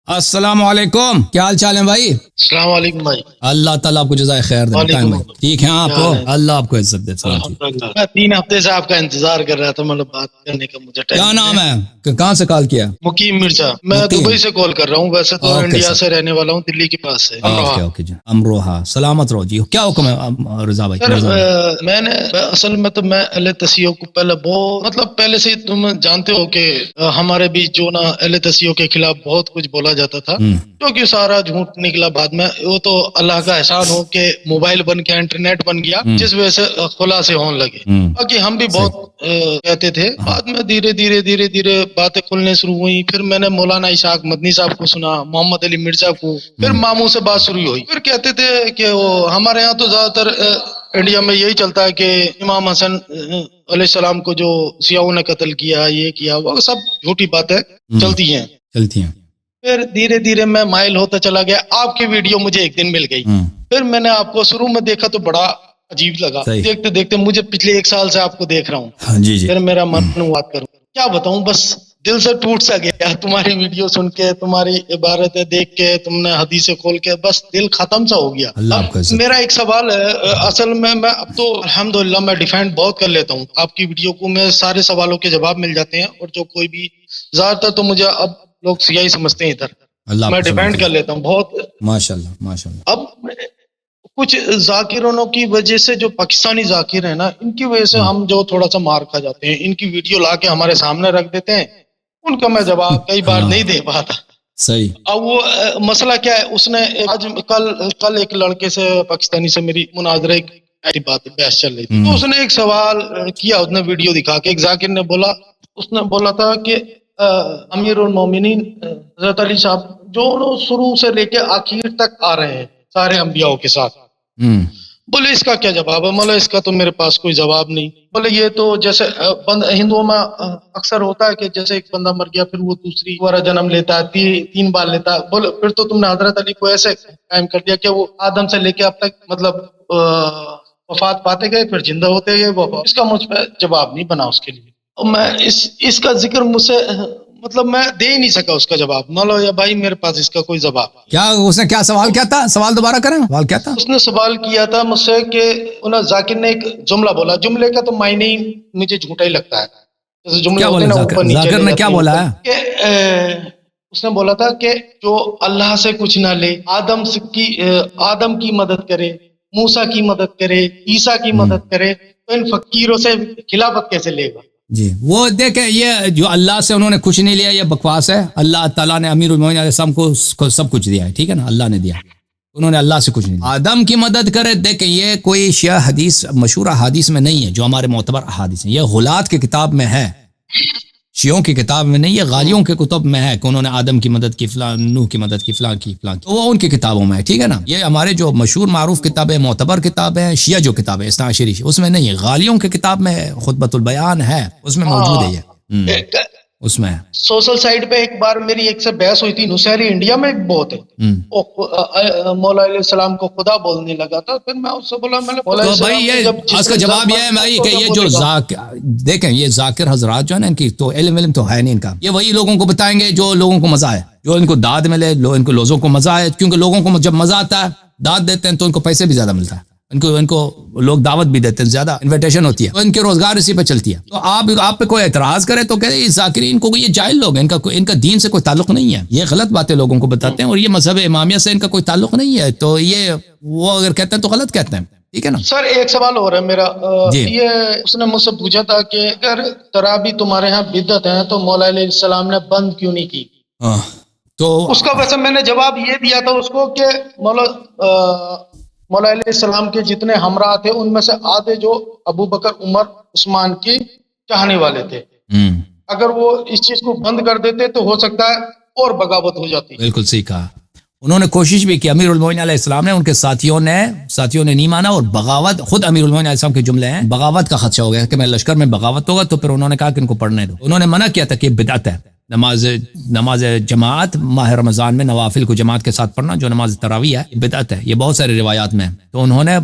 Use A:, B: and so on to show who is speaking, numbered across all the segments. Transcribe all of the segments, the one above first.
A: السلام علیکم، کیا حال چال ہے بھائی؟
B: السلام علیکم بھائی.
A: اللہ تعالیٰ آپ کو جزائے خیر دے. بتائیں بھائی، ٹھیک ہیں آپ؟ اللہ آپ کو عزت دے.
B: میں 3 ہفتے سے آپ کا انتظار کر رہا تھا، مطلب بات کرنے کا مجھے ٹائم.
A: کیا نام ہے؟ کہاں سے کال کیا؟
B: مقیم مرزا. میں دبئی سے کال کر رہا ہوں، ویسے تو انڈیا سے رہنے والا ہوں، دلی کے پاس سے.
A: اوکے جی، امروہہ. سلامت رہو جی. کیا حکم ہے رضا بھائی؟
B: میں نے اصل میں تو میں اہل تشیع کو پہلے بہت مطلب پہلے سے تم جانتے ہو کہ ہمارے بیچ جو نا اہل تشیع کے خلاف بہت کچھ بولا جاتا تھا، جو کہ سارا جھوٹ نکلا بعد میں. وہ تو اللہ کا احسان ہو کہ موبائل بن گیا، انٹرنیٹ بن گیا، جس وجہ سے خلاصے ہونے لگے. باقی ہم بھی بہت کہتے تھے. بعد میں دھیرے دھیرے باتیں کھلنے شروع ہوئی. پھر میں نے مولانا اسحاق مدنی صاحب کو سنا، محمد علی مرزا کو. پھر ماموں سے بات شروع ہوئی. پھر کہتے تھے کہ وہ ہمارے یہاں تو زیادہ تر انڈیا میں یہی چلتا ہے کہ امام حسن علیہ السلام کو جو سیاحوں نے قتل کیا، یہ کیا، وہ سب جھوٹی باتیں چلتی ہیں. پھر دھیرے دھیرے میں مائل ہوتا چلا گیا. آپ کی ویڈیو مجھے ایک دن مل گئی. پھر میں نے آپ کو شروع میں دیکھا تو بڑا عجیب لگا. دیکھتے دیکھتے مجھے پچھلے 1 سال سے آپ کو دیکھ رہا ہوں. پھر میرا من بات کروں کیا بتاؤں، بس دل سے ٹوٹ سا گیا تمہاری ویڈیو سن کے، تمہاری عبارتیں دیکھ کے، تم نے حدیثیں کھول کے، بس دل ختم سا ہو گیا. میرا ایک سوال ہے، اصل میں اب تو الحمدللہ میں ڈیفینڈ بہت کر لیتا ہوں. آپ کی ویڈیو کو میں سارے سوالوں کے جواب مل جاتے ہیں، اور جو کوئی بھی زیادہ تر تو مجھے اب لوگ سیاہی سمجھتے ہیں ادھر، میں ڈیفینڈ کر لیتا ہوں بہت. ماشاءاللہ. اب کچھ ذاکروں کی وجہ سے، جو پاکستانی ذاکر ہیں نا، ان کی وجہ سے ہم جو تھوڑا سا مار کھا جاتے ہیں. ان کی ویڈیو لا کے ہمارے سامنے رکھ دیتے ہیں، ان کا میں جواب کئی بار نہیں دے پاتا.
A: صحیح.
B: اب وہ مسئلہ کیا ہے، اس نے کل ایک لڑکے سے پاکستانی سے میری مناظرے کی بات بحث چل رہی تھی، تو اس نے ایک سوال کیا. اس نے ویڈیو دکھا کے، ایک ذاکر نے بولا تھا کہ امیر المومنین حضرت علی صاحب جو شروع سے لے کے آخر تک آ رہے ہیں سارے انبیاء کے ساتھ. بولے اس کا کیا جواب ہے؟ مطلب اس کا تو میرے پاس کوئی جواب نہیں. بولے یہ تو جیسے ہندوؤں میں اکثر ہوتا ہے کہ جیسے ایک بندہ مر گیا، پھر وہ دوسری دوبارہ جنم لیتا ہے، 3 بار لیتا ہے. بولے پھر تو تم نے حضرت علی کو ایسے قائم کر دیا کہ وہ آدم سے لے کے اب تک مطلب وفات پاتے گئے، پھر زندہ ہوتے گئے. اس کا مجھ پہ جواب نہیں بنا اس کے لیے. میں اس کا ذکر مجھ سے مطلب میں دے ہی نہیں سکا اس کا جواب. مان یا بھائی میرے پاس اس کا کوئی جواب.
A: کیا اس نے کیا سوال کیا تھا؟ سوال دوبارہ کریں. سوال کیا تھا؟
B: اس نے سوال کیا تھا مجھ سے کہ انہوں ذاکر نے ایک جملہ بولا، جملے کا تو معنی ہی مجھے جھوٹا ہی لگتا ہے. جیسے جملے ہوتے ہیں نا اوپر نیچے.
A: ذاکر نے کیا بولا ہے؟
B: کہ اس نے بولا تھا کہ جو اللہ سے کچھ نہ لے، آدم کی مدد کرے، موسیٰ کی مدد کرے، عیسیٰ کی مدد کرے، تو ان فقیروں سے خلافت کیسے لے گا؟
A: جی وہ دیکھیں، یہ جو اللہ سے انہوں نے کچھ نہیں لیا، یہ بکواس ہے. اللہ تعالیٰ نے امیر المومنین علیہ السلام کو سب کچھ دیا ہے، ٹھیک ہے نا؟ اللہ نے دیا، انہوں نے اللہ سے کچھ نہیں لیا. آدم کی مدد کرے، دیکھیں یہ کوئی شیعہ حدیث مشہور احادیث میں نہیں ہے، جو ہمارے معتبر احادیث ہیں. یہ غلات کی کتاب میں ہے، شیعوں کی کتاب میں نہیں ہے، غالیوں کے کتب میں ہے کہ انہوں نے آدم کی مدد کی، فلاں نوح کی مدد کی، فلاں کی. وہ ان کی کتابوں میں ہے، ٹھیک ہے نا؟ یہ ہمارے جو مشہور معروف کتابیں، معتبر کتابیں، شیعہ جو کتابیں اثنا عشری، اس میں نہیں ہے. غالیوں کی کتاب میں ہے، خطبۃ البیان ہے، اس میں موجود ہے. یہ اس میں
B: سوشل سائٹ پہ ایک بار میری ایک سے بحث ہوئی تھی. نصیری انڈیا میں ایک بہت ہے، مولا علیہ السلام کو خدا بولنے لگا تھا. پھر میں اس سے بولا، میں نے
A: تو بھائی یہ اس کا جواب یہ ہے بھائی کہ یہ جو دیکھیں یہ ذاکر حضرات جو ہے نا، ان کی تو علم تو ہے نہیں ان کا. یہ وہی لوگوں کو بتائیں گے جو لوگوں کو مزہ آئے، جو ان کو داد ملے، ان کو لوگوں کو مزہ آئے. کیونکہ لوگوں کو جب مزہ آتا ہے، داد دیتے ہیں، تو ان کو پیسے بھی زیادہ ملتا ہے. ان کو لوگ دعوت بھی دیتے ہیں، زیادہ انویٹیشن ہوتی ہے، تو ان کے روزگار اسی پہ چلتی ہے. تو آپ پہ کوئی اعتراض کرے تو کہتے ہیں ذاکرین کو، یہ جاہل لوگ ہیں، ان کا دین سے کوئی تعلق نہیں ہے، یہ غلط باتیں لوگوں کو بتاتے ہیں، اور یہ مذہب امامیہ سے ان کا کوئی تعلق نہیں ہے. تو یہ وہ اگر کہتے ہیں تو غلط کہتے ہیں، ٹھیک ہے نا؟
B: سر ایک سوال اور ہے میرا. یہ اس نے مجھ سے پوچھا تھا کہ اگر تراویح تمہارے ہاں بدعت ہیں تو مولا علیہ السلام نے بند کیوں نہیں کی؟
A: تو
B: اس کا ویسے میں نے جواب یہ دیا تھا اس کو کہ مولا علیہ السلام کے جتنے ہمراہ تھے، ان میں سے آدھے جو ابو بکر، عمر، عثمان کی چاہنے والے تھے. اگر وہ اس چیز کو بند کر دیتے تو ہو سکتا ہے اور بغاوت ہو جاتی.
A: بالکل صحیح کہا. انہوں نے کوشش بھی کی، امیر المومنین علیہ السلام نے، ان کے ساتھیوں نے نہیں مانا، اور بغاوت، خود امیر المومنین علیہ السلام کے جملے ہیں، بغاوت کا خدشہ ہو گیا کہ میں لشکر میں بغاوت ہوگا، تو پھر انہوں نے کہا کہ ان کو پڑھنے دو. انہوں نے منع کیا تھا کہ بدعت ہے. نماز جماعت ماہ رمضان میں نوافل کو جماعت کے ساتھ پڑھنا جو نماز تراویح ہے یہ بدعت ہے. یہ بہت سارے روایات میں ہے. تو انہوں نے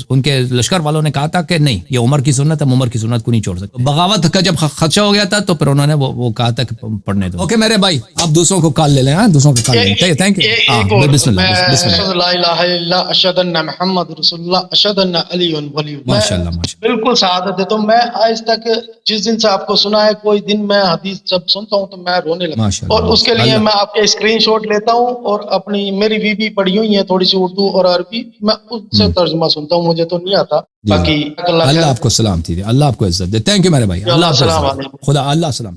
A: ان کے لشکر والوں نے کہا تھا کہ نہیں یہ عمر کی سنت ہے, عمر کی سنت کو نہیں چھوڑ سکتے. بغاوت کا جب خدشہ ہو گیا تھا تو پھر انہوں نے وہ کہا تھا کہ پڑھنے دو. اوکے میرے بھائی آپ دوسروں کو کال لے لیں, دوسروں کو کال لے لیں. Thank you. بسم اللہ بسم اللہ.
B: لا الہ الا اللہ اشہد ان محمد رسول اللہ اشہد ان علی ولی.
A: ماشاءاللہ ماشاءاللہ
B: بالکل سعادت دیتا ہوں. میں آج تک جس دن سے آپ کو سنا ہے کوئی دن میں حدیث جب سنتا ہوں تو میں رونے لگتا ہوں, اور اس کے لیے میں آپ کے اسکرین شاٹ لیتا ہوں اور اپنی میری بھی پڑھی ہوئی ہیں تھوڑی سی اردو اور عربی, میں اس سے ترجمہ سنتا ہوں, مجھے تو نہیں آتا. باقی
A: اللہ آپ کو سلامتی دے, اللہ آپ کو عزت دے. تھینک یو میرے بھائی, اللہ آپ کو خدا اللہ سلامتی.